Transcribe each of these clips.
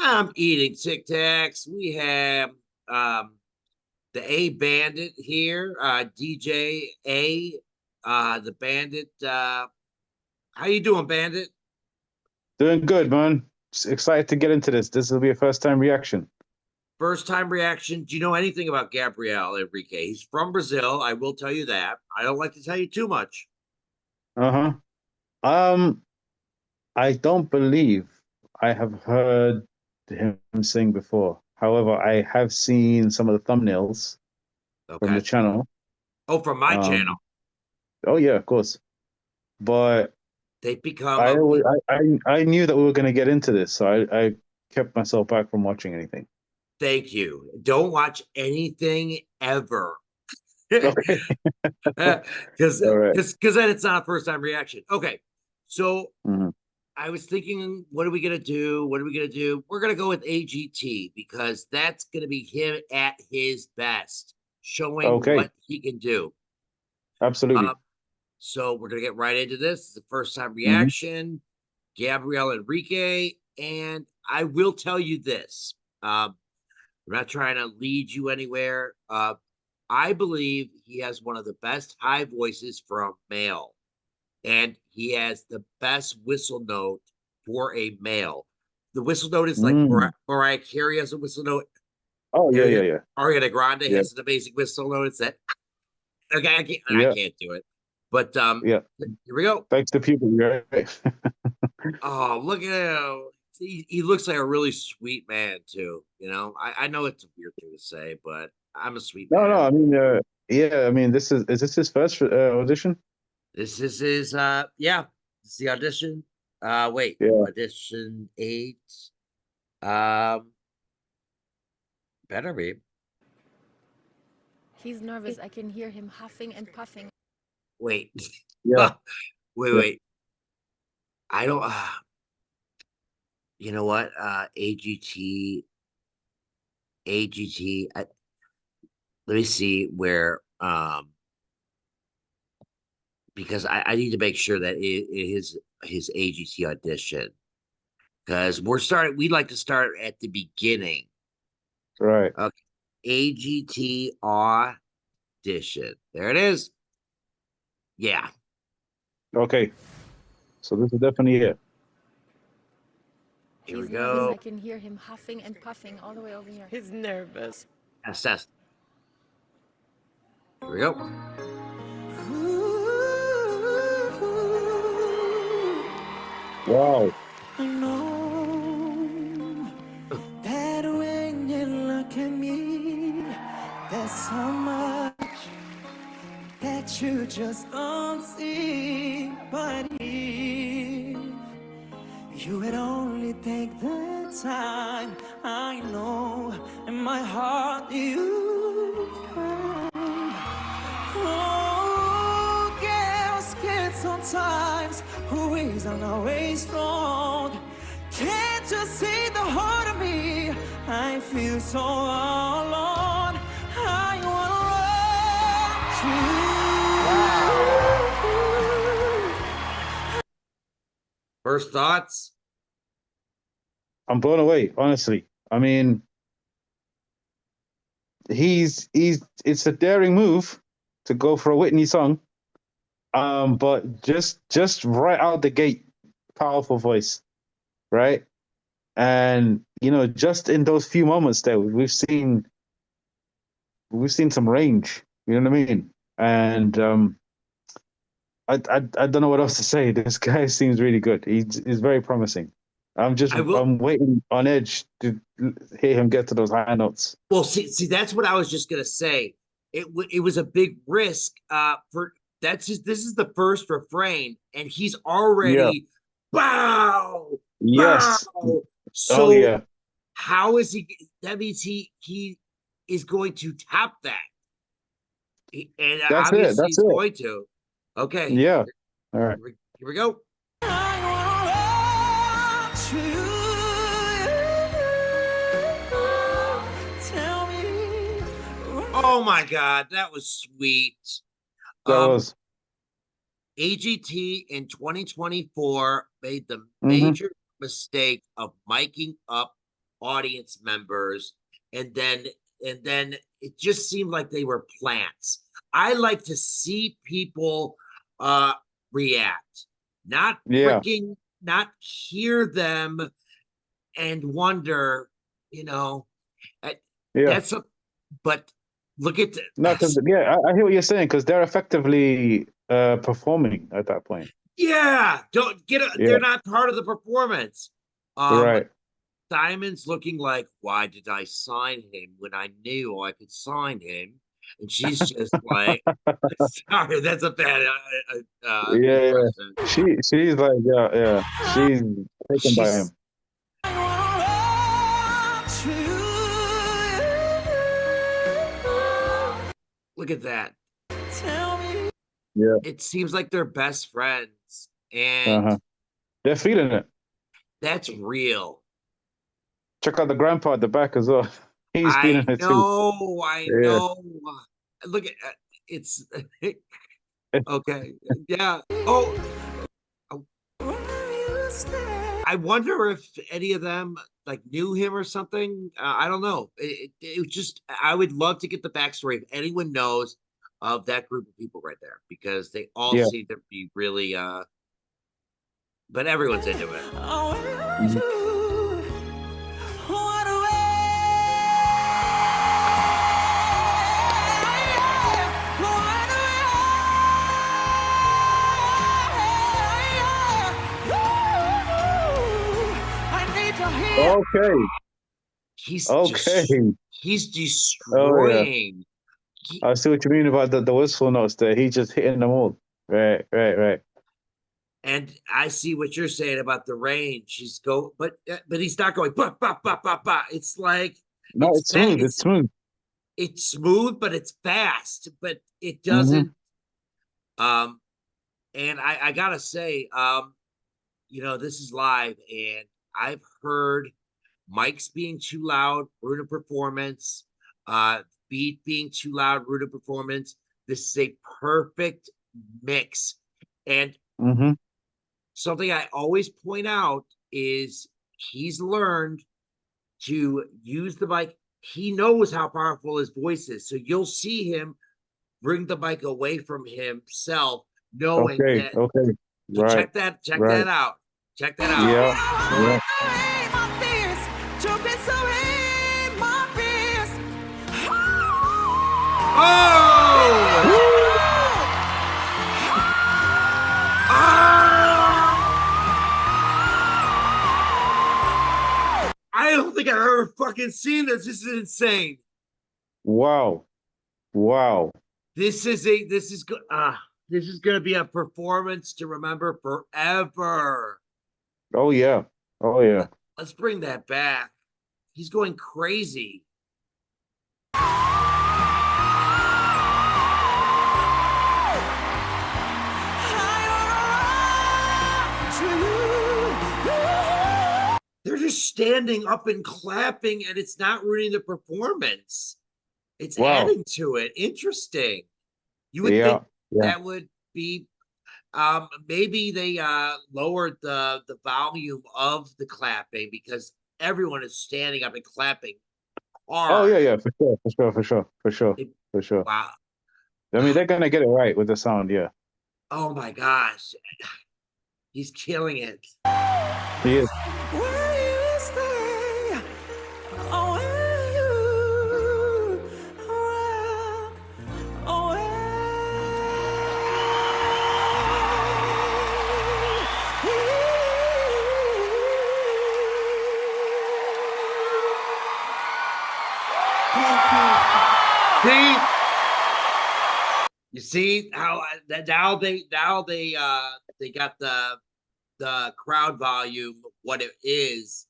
I'm eating Tic Tacs. We have um, the A Bandit here, DJ A, the Bandit. How you doing, Bandit? Doing good, man. Excited to get into this. This will be a first time reaction. First time reaction. Do you know anything about Gabriel Enrique? He's from Brazil. I will tell you that. I don't like to tell you too much. Uh-huh. Um, I don't believe I have heard him sing before. However, I have seen some of the thumbnails from Okay. the channel. Oh, from my channel. Um, oh yeah, of course. But They've become I a. always, I knew that we were going to get into this, so I kept myself back from watching anything. Thank you. Don't watch anything ever. Okay. Because All right. then it's not a first time reaction. Okay. So Mhm. I was thinking, what are we gonna do? What are we gonna do? We're gonna go with AGT because that's gonna be him at his best, showing Okay. what he can do. Absolutely. Um, so we're gonna get right into this. It's the first time Hmm. reaction, Gabriel Enrique, and I will tell you this. I'm not trying to lead you anywhere. I believe he has one of the best high voices for a male, and he has the best whistle note for a male. The whistle note is like Mm. Mariah Carey has a whistle note. Oh yeah, yeah, yeah, Ariana Grande yeah, has an amazing whistle note. It's that okay. I yeah, can't do it, but yeah. here we go. Thanks to people, right? Oh, look at him. He looks like a really sweet man too. I know it's a weird thing to say, but I'm a sweet No, no. man. I mean, yeah. I mean, this is his first audition? This is his yeah, this is the audition. Wait, Yeah. audition 8. Um, better be. He's nervous. I can hear him huffing and puffing. Wait. Yeah. wait, Yeah. wait. I don't you know what? AGT. Let me see where because I need to make sure that it is his AGT audition. Because we'd like to start at the beginning. Right. Okay. AGT audition. There it is. Yeah. Okay. So this is definitely it. Here we He's nervous. go. I can hear him huffing and puffing all the way over here. He's nervous. Assess. Here we go. Wow. I know that when you look at me, there's so much that you just don't see. But if you would only take the time, I know in my heart you find. Oh, girls get sometimes who isn't always strong. Can't you see the heart of me? I feel so alone. I wanna run to you. First thoughts. I'm blown away, honestly. I mean, he's it's a daring move to go for a Whitney song. But just right out the gate, powerful voice, right? And just in those few moments there, we've seen some range. You know what I mean? And I don't know what else to say. This guy seems really good. He's very promising. I will. I'm waiting on edge to hear him get to those high notes. Well, see, that's what I was just gonna say. It was a big risk. For that's just this is the first refrain, and he's Yeah. already bow, bow. Yes. Oh So yeah. how is he? That means he is going to tap that, and That's it. obviously That's he's it. going to. Okay, Yeah. All right. here we go. I wanna run to you. Tell me. Oh my God, that was sweet. That Um, was. AGT in 2024 made the Hmm. major mistake of miking up audience members, and then it just seemed like they were plants. I like to see people react, not Yeah. not hear them and wonder, you know, uh, Yeah. that's a, but look at No, because I hear what you're saying, because they're effectively performing at that point. yeah, don't get Yeah. they're not part of the performance. Right. Simon's looking like, why did I sign him when I knew I could sign him? And she's just like, sorry, that's a bad Yeah, impression. she's like, yeah, she's taken by him. She's look at that. Yeah. It seems like they're best friends, and Uh-huh. They're feeling it. that's real. Check out the grandpa at the back as well. He's feeling it too. I Yeah. know. Look at it's okay. Yeah. Oh, I wonder if any of them like knew him or something. I don't know. It was just I would love to get the backstory if anyone knows of that group of people right there, because they all Yeah. seem to be really but everyone's into it. Okay. He's Okay. he's destroying. I see what you mean about the whistle notes there. He's just hitting them all. Right. And I see what you're saying about the range. He's but he's not going bah, bah, bah, bah, bah. It's like No, it's smooth. It's smooth. It's smooth, but it's fast. But it Mm-hmm. doesn't. And I gotta say, you know, this is live, and I've heard mics being too loud, ruin a performance, beat being too loud, ruin a performance. This is a perfect mix. And Mm-hmm. something I always point out is he's learned to use the mic. He knows how powerful his voice is. So you'll see him bring the mic away from himself, knowing that. Okay. So Right. check that out. Check that out. Yeah. I don't think I've ever fucking seen this. This is insane. Wow. This is gonna be a performance to remember forever. Oh yeah. Let's bring that back. He's going crazy. They're just standing up and clapping, and it's not ruining the performance. It's adding to it. Interesting. You would think that would be maybe they lowered the volume of the clapping because everyone is standing up and clapping hard. Oh yeah, for sure. Wow. I mean, they're gonna get it right with the sound, yeah. Oh my gosh. He's killing it. He is. You see how now they got the crowd volume what it is,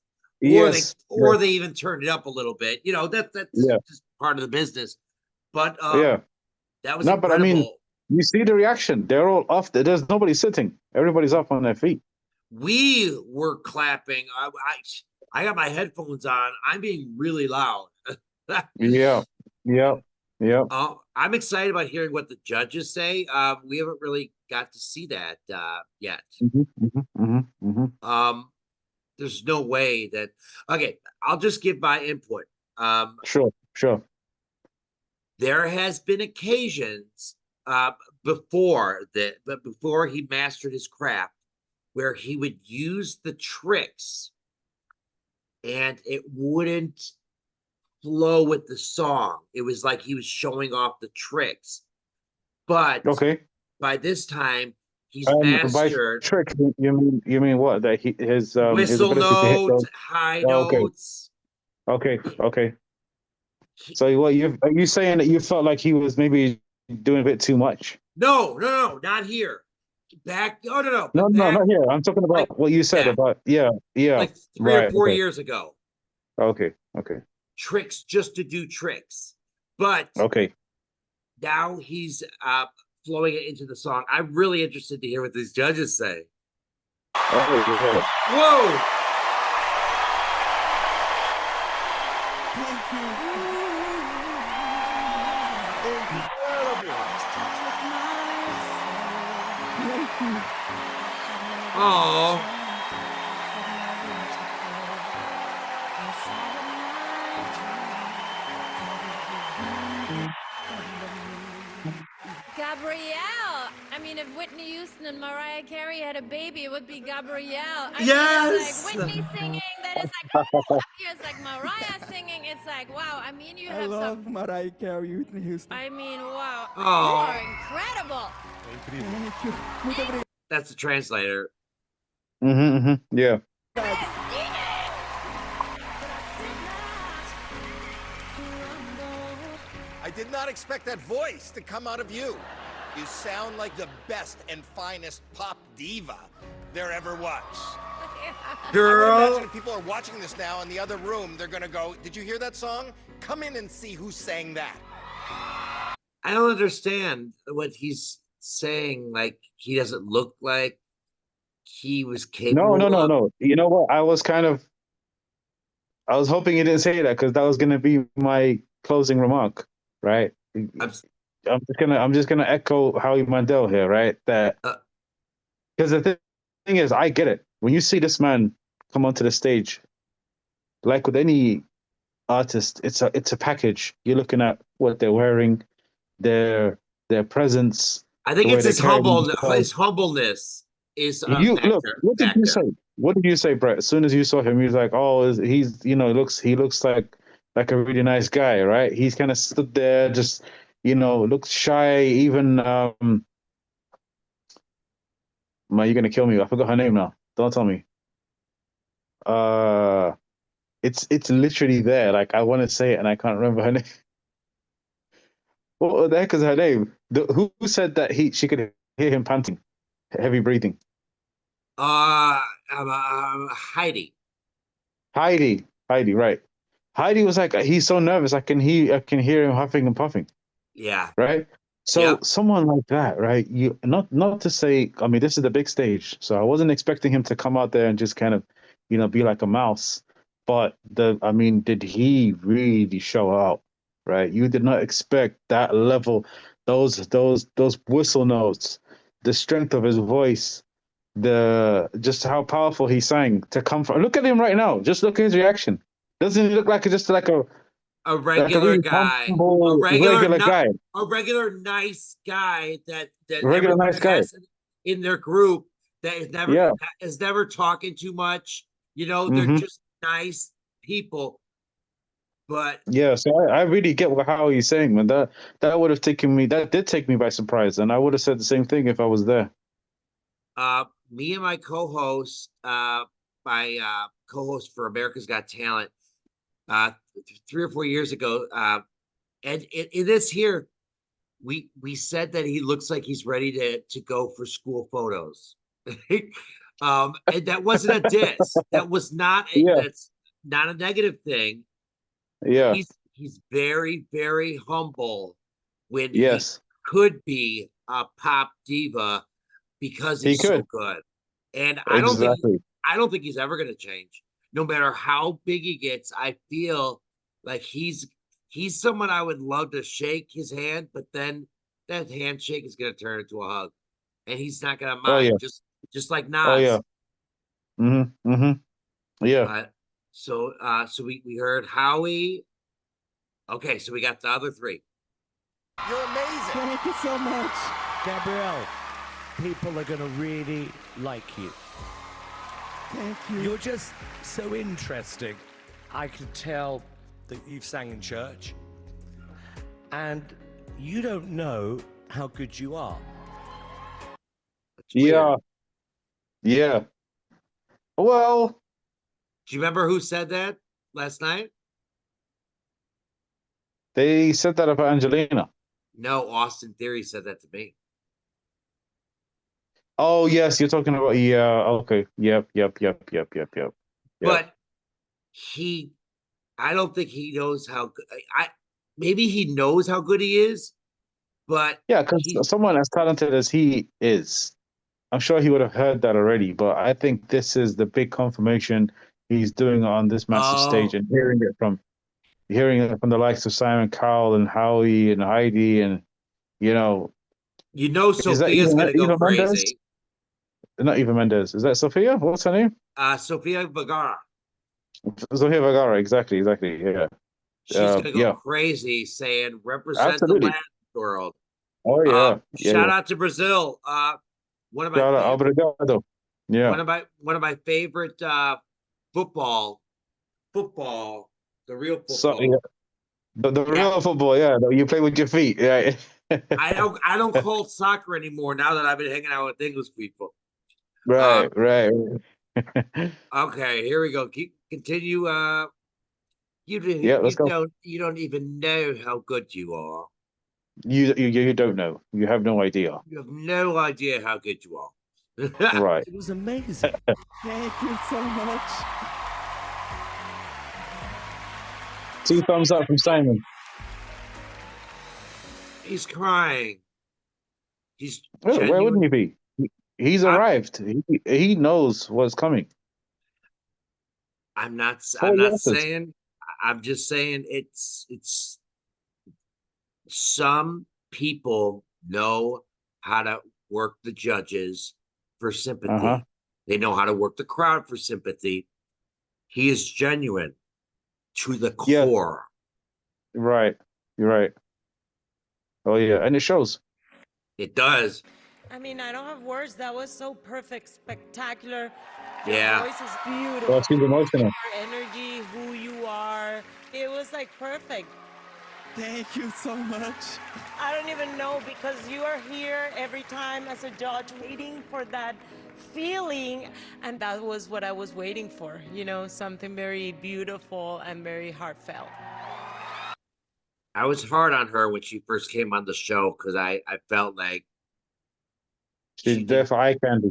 or they even turned it up a little bit. You know, that's just part of the business. But that was incredible. But I mean, you see the reaction. They're all off. There's nobody sitting. Everybody's up on their feet. We were clapping. I got my headphones on. I'm being really loud. Yeah. I'm excited about hearing what the judges say. We haven't really got to see that yet. there's no way that. Okay, I'll just give my input. Sure, sure. There has been occasions before that, but before he mastered his craft, where he would use the tricks and it wouldn't flow with the song. It was like he was showing off the tricks. But Okay. by this time, he's By mastered trick, you mean what? That his whistle ability to hit notes, those. high Oh, okay, notes. okay. He- So what are you saying that you felt like he was maybe doing a bit too much? no, not here. Back, no, No, but no, back not here. I'm talking like about what you said yeah, about yeah. like 3 or Right. 4 Okay. years ago. Okay. Tricks just to do tricks. But Okay. now he's flowing it into the song. I'm really interested to hear what these judges say. Oh yeah. Whoa! Oh, Gabrielle. I mean, if Whitney Houston and Mariah Carey had a baby, it would be Gabrielle. I yes. mean, it's like Whitney singing, then it's like, oh, here it's like Mariah singing. It's like, wow. I mean, you I have love some. Mariah Carey, Whitney Houston. I mean, wow. You Oh. are incredible. Thank you. Muito obrigado. That's the translator. Yeah. I did not expect that voice to come out of you. You sound like the best and finest pop diva there ever was. I would Girl. imagine if people are watching this now in the other room, they're gonna go, did you hear that song? Come in and see who sang that. I don't understand what he's saying. Like, he doesn't look like he was capable of. No. You know what? I was hoping you didn't say that because that was gonna be my closing remark, right? I'm, I'm just gonna echo Howie Mandel here, right? That Uh, because the thing is, I get it. When you see this man come onto the stage, like with any artist, it's a package. You're looking at what they're wearing, their presence, I think the way it's they his carry themselves. his humbleness is a You look. factor. What did you say? What did you say, Brett? As soon as you saw him, he was like, "Oh, he's he looks like a really nice guy, right?" He's kind of stood there, just looks shy. Even man, you're gonna kill me. I forgot her name now. Don't tell me. It's literally there. Like I want to say it and I can't remember her name. What the heck is her name? Who said that she could hear him panting, heavy breathing? Heidi. Heidi, right. Heidi was like, he's so nervous. I can hear him huffing and puffing. Yeah. Right. So Yep. someone like that, right? You not to say, I mean, this is the big stage, so I wasn't expecting him to come out there and just kind of, be like a mouse. But did he really show out? Right? You did not expect that level, those whistle notes, the strength of his voice, just how powerful he sang to come from. Look at him right now. Just look at his reaction. Doesn't he look like just like a regular really guy, humble, regular guy, a regular nice guy that regular everybody nice guy? has in their group that Yeah. is never talking too much. They're Mhm. just nice people. But Yeah, so I really get how he's saying, man. That would have taken me. That did take me by surprise, and I would have said the same thing if I was there. me and my co-host, my co-host for America's Got Talent, 3 or 4 years ago, and it is here. We said that he looks like he's ready to go for school photos. And that wasn't a diss. That was not Yeah. that's not a negative thing. Yeah. He's very, very humble when Yes. he could be a pop diva because He he's so could. good. And Exactly. I don't think he's ever going to change. No matter how big he gets, I feel like he's someone I would love to shake his hand, but then that handshake is going to turn into a hug, and he's not going to mind. Oh yeah. Just like Nas. Oh yeah. Mm-hmm. Yeah. So we heard Howie. Okay, so we got the other three. You're amazing. Thank you so much. Gabrielle, people are going to really like you. Thank you. You're just so interesting. I could tell that you've sang in church, and you don't know how good you are. It's weird. Yeah. Yeah. Well, Do you remember who said that last night? they said that about Angelina. No, Austin Theory said that to me. Oh, yes, you're talking about, yeah, okay. Yep. But I don't think he knows how good. Maybe he knows how good he is, but Yeah, because someone as talented as he is, I'm sure he would have heard that already. But I think this is the big confirmation he's doing it on this massive stage, and hearing it from the likes of Simon Cowell and Howie and Heidi, and you know, is that Sophia's gonna go Eva Mendes? crazy. Not Eva Mendes. Is that Sophia? What's her name? Sofia Vergara. Sophia Vergara. Exactly. Yeah. She's gonna go yeah. crazy, saying represent Absolutely. the Latin world. Oh yeah. Shout out to Brazil. One of my Shout out, favorite, obrigado. Yeah. one of my favorite football, the real football. So, yeah. The real football, yeah. You play with your feet, yeah. I don't call it soccer anymore now that I've been hanging out with English people. Right. Okay, here we go. Continue. Let's go. You don't even know how good you are. You don't know. You have no idea. You have no idea how good you are. Right. It was amazing. Thank you so much. 2 thumbs up from Simon. He's crying. He's Where wouldn't he be? He's arrived. He knows what's coming. I'm not yeses. saying. I'm just saying it's some people know how to work the judges for sympathy. Uh-huh. They know how to work the crowd for sympathy. He is genuine to the core. Right. You're right. Oh yeah, and it shows. It does. I mean, I don't have words. That was so perfect, spectacular. Yeah. Your voice is beautiful. Oh, she's emotional. Your energy, who you are. It was like perfect. Thank you so much. I don't even know, because you are here every time as a judge waiting for that feeling. And that was what I was waiting for, you know, something very beautiful and very heartfelt. I was hard on her when she first came on the show because I felt like She's there for eye candy.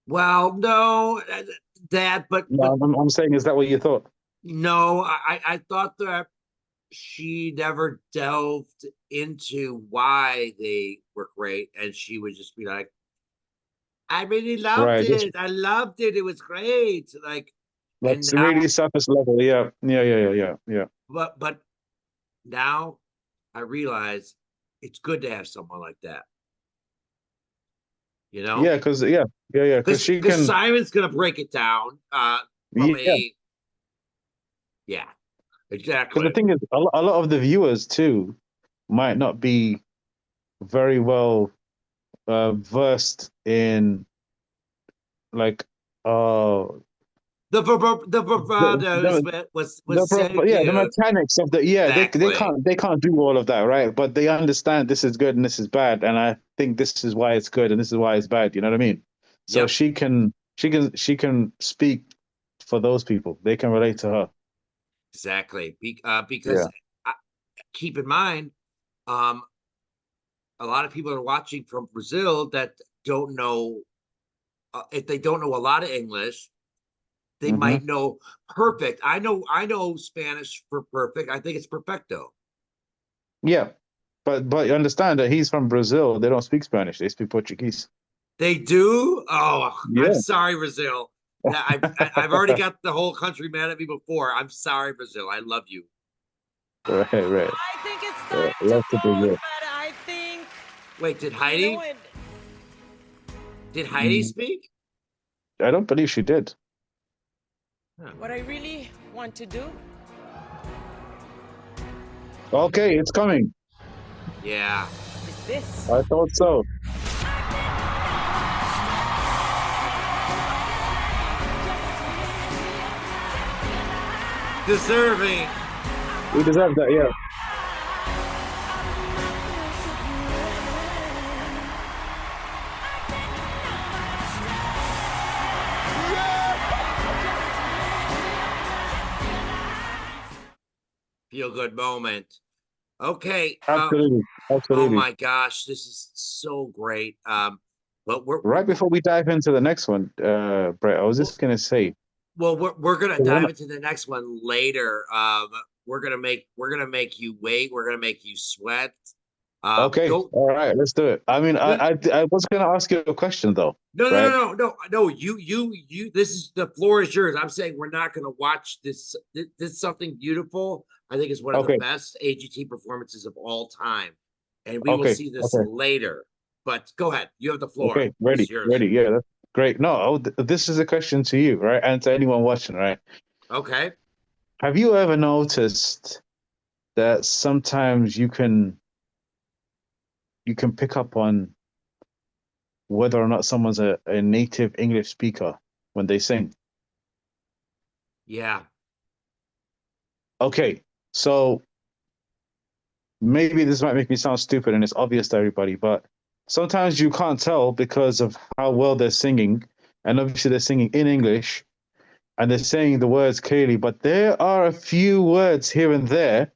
well, no, but No, I'm saying, is that what you thought? no, I thought that she never delved into why they were great, and she would just be like, I really loved it. I loved it. It was great. Like That's really surface level. Yeah. But now I realize it's good to have someone like that. You know? Yeah, because because she can. Simon's gonna break it down. Yeah, exactly. Because the thing is, a lot of the viewers too might not be very well versed in like the bravados was so the mechanics of the Exactly. they can't do all of that, right? But they understand this is good and this is bad, and I think this is why it's good and this is why it's bad. You know what I mean? So Yep. she can speak for those people. They can relate to her. Exactly. Because keep in mind, a lot of people are watching from Brazil that don't know, if they don't know a lot of English, they might know perfect. I know Spanish for perfect. I think it's perfecto. Yeah, but you understand that he's from Brazil. They don't speak Spanish. They speak Portuguese. They do? Oh, Yeah. I'm sorry, Brazil. I've already got the whole country mad at me before. I'm sorry, Brazil. I love you. Right. I think it's time to Love to vote, be but I think... Wait, did you Heidi? know what? Did Heidi speak? I don't believe she did. What I really want to do. Okay, it's coming. Yeah. Is this. I thought so. Deserving. We deserve that, yeah. Feel good moment. Okay. Absolutely. Oh Absolutely. my gosh, this is so great. But Right before we dive into the next one, Brett, I was just gonna say, we're gonna one dive of- into the next one later. We're gonna make you wait. We're gonna make you sweat. okay, Go. all right, let's do it. I mean, Th- I was gonna ask you a question though, No, no, right? no, no, no, no. You. This is the floor is yours. I'm saying we're not gonna watch this. This is something beautiful. I think it's one of the Okay, best AGT performances of all time, and we will okay, see this okay, later. But go ahead. You have the floor. okay, This ready, is yours. ready. Yeah, that's great. No, this is a question to you, right? And to anyone watching, right? Okay. Have you ever noticed that sometimes you can pick up on whether or not someone's a native English speaker when they sing? Yeah. Okay, so maybe this might make me sound stupid and it's obvious to everybody, but sometimes you can't tell because of how well they're singing. And obviously, they're singing in English and they're saying the words clearly, but there are a few words here and there.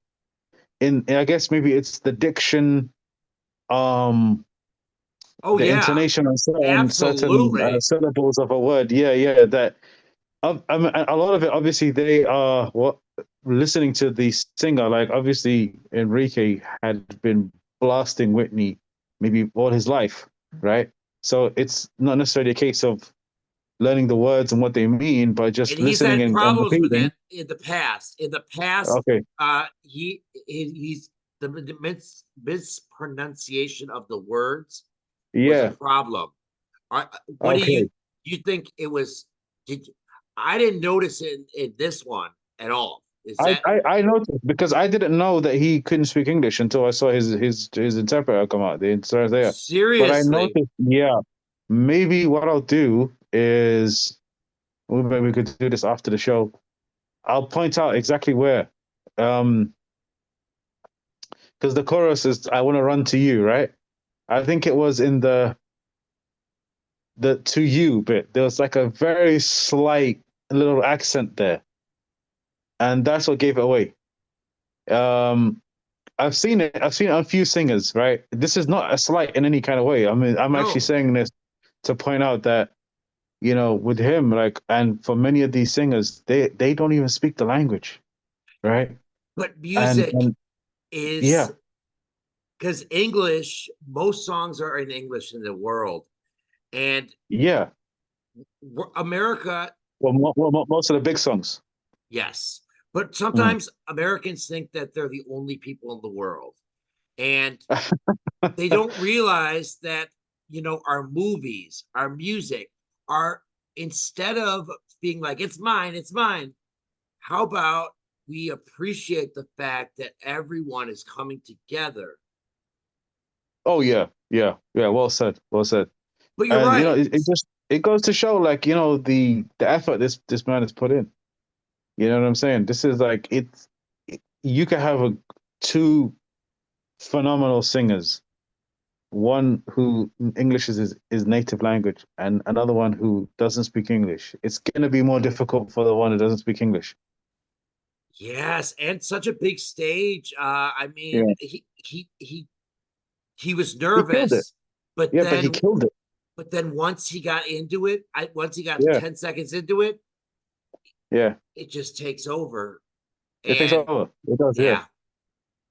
I guess maybe it's the diction, um, Oh the yeah. intonation on certain Absolutely. syllables of a word. Yeah, yeah. That I mean, a lot of it, obviously, they are what listening to the singer. Like, obviously, Enrique had been blasting Whitney maybe all his life, right? So it's not necessarily a case of learning the words and what they mean, but And just he's listening had and problems with repeating. that in the past. In the past, Okay, he's the mispronunciation of the words was a yeah, problem. What do okay. you think it was? Did I didn't notice it in this one at all? Is that I noticed because I didn't know that he couldn't speak English until I saw his interpreter come out, the interpreter there. But I seriously? noticed, yeah, maybe what I'll do is well, maybe we could do this after the show. I'll point out exactly where. Um, because the chorus is "I want to run to you," right? I think it was in the "to you" bit. There was like a very slight little accent there, and that's what gave it away. Um, I've seen it. I've seen it on a few singers, right? This is not a slight in any kind of way. I mean, I'm actually No, saying this to point out that with him, like, and for many of these singers, they don't even speak the language, right? but And music yeah, is because English. Most songs are in English in the world, and yeah. America. Well, most of the big songs. Yes, but Mm. sometimes Americans think that they're the only people in the world, and they don't realize that our movies, our music, are instead of being like it's mine. How about we appreciate the fact that everyone is coming together? Oh yeah, yeah, yeah. Well said, well said. But you're And right. it just it goes to show, like, the effort this man has put in. You know what I'm saying? This is like you could have two phenomenal singers, one who English is his native language, and another one who doesn't speak English. It's gonna be more difficult for the one who doesn't speak English. Yes, and such a big stage. I mean, Yeah, he was he killed it. nervous, but Yeah, but he then killed it. once he got into it, once he got to Yeah, 10 seconds into it, yeah. it just takes over. It takes And over. It does. Yeah. yeah,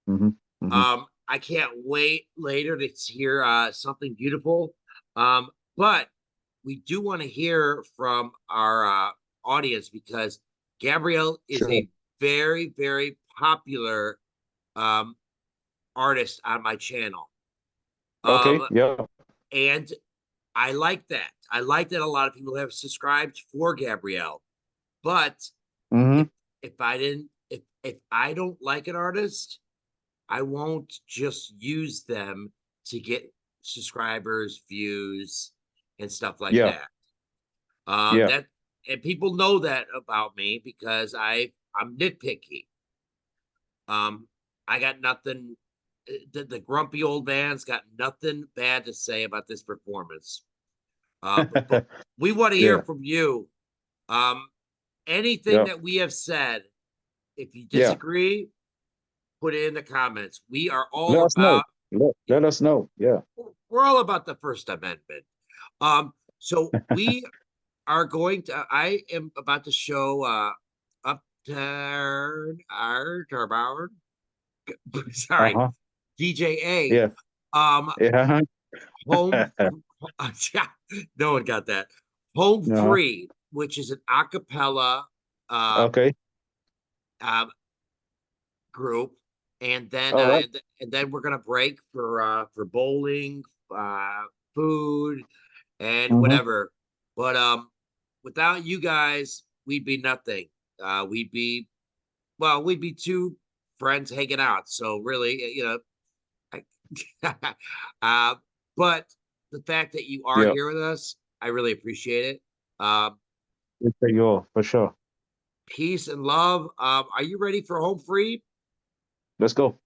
Hmm. Hmm. I can't wait later to hear something beautiful. But we do want to hear from our audience because Gabrielle is Sure. a very, very popular um, artist on my channel. Okay. Um, Yeah. and I like that. I like that a lot of people have subscribed for Gabrielle. But Hmm. If I don't like an artist, I won't just use them to get subscribers, views, and stuff like Yeah. that. Yeah. That and people know that about me because I'm nitpicky. I got nothing. The grumpy old man's got nothing bad to say about this performance. But we want to hear Yeah. from you. Um, anything Yeah. that we have said, if you Yeah. disagree, put it in the comments. We are Let all us know. about Let us know. Yeah. we're all about the First Amendment. So we are going to. I am about to show Upturn our Turbound. Sorry, Uh-huh. DJA. Yeah. Um, Yeah. home. No one got that. Home Uh-huh. Free, which is an a cappella Okay. um, group, and then All right. and then we're gonna break for bowling, food, and Mm-hmm. whatever. But without you guys, we'd be nothing. We'd be we'd be two friends hanging out. So really, I, but the fact that you are Yeah. here with us, I really appreciate it. Um, We'll take you all for sure. peace and love. Are you ready for Home Free? Let's go.